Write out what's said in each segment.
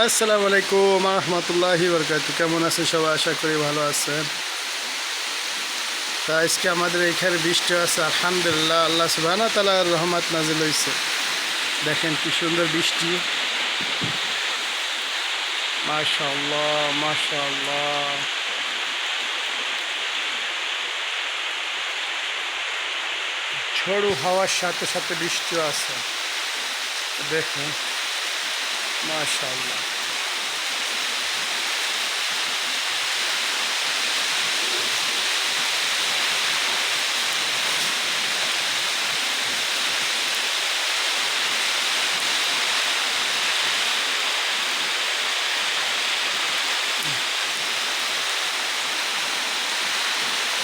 আসসালামু আলাইকুম রহমতুল্লাহি বরকাত। কেমন আছেন সবাই? আশা করি ভালো আছেন। তা আজকে আমাদের এখানে বৃষ্টি আছে, আলহামদুলিল্লাহ। আল্লাহ সুবহানাহু ওয়া তাআলার রহমত নাজিল হয়েছে। দেখেন কি সুন্দর বৃষ্টি, মাশাআল্লাহ মাশাআল্লাহ। ঝড়ো হাওয়ার সাথে সাথে বৃষ্টিও আছে, দেখুন মাশাআল্লাহ।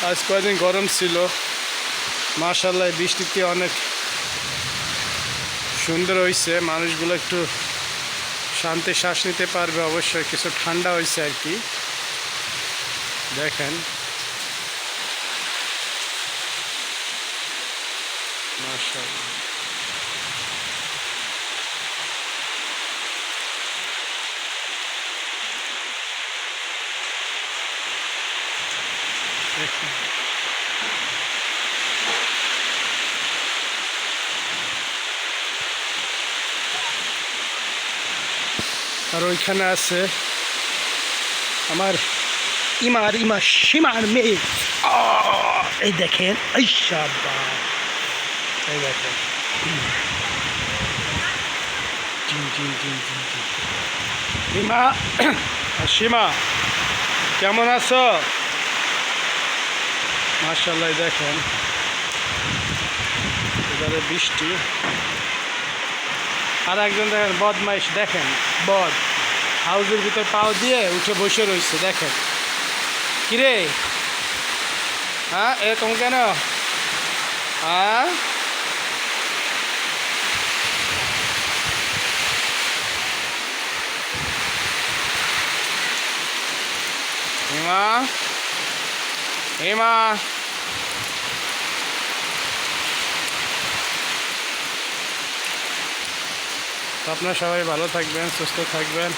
আজ কয়েকদিন গরম ছিল, মাশাআল্লাহ বৃষ্টিতে অনেক সুন্দর হয়েছে। মানুষগুলো একটু শান্তি শ্বাস নিতে পারবে। অবশ্যই কিছু ঠান্ডা হয়েছে আর কি, দেখেন মাশাআল্লাহ। দেখেন আর ওইখানে আছে আমার ইমা সীমার মেয়ে। এই দেখেন, এই শাবাশ, এই দেখেন, জিন জিন জিন জিন জিন। ইমা আর সীমা, কেমন আছো? মাশাআল্লাহ দেখেন, এবারে বৃষ্টি। আর একজন দেখেন বদমাইশ, দেখেন বদ হাউজের ভিতর পাও দিয়ে উঠে বসে রয়েছে, দেখেন কিরে, হ্যাঁ এরকম কেন? হ্যাঁ হিমা হিমা, তো আপনারা সবাই ভালো থাকবেন, সুস্থ থাকবেন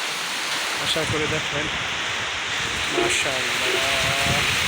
আশা করে। দেখেন মাশাআল্লাহ।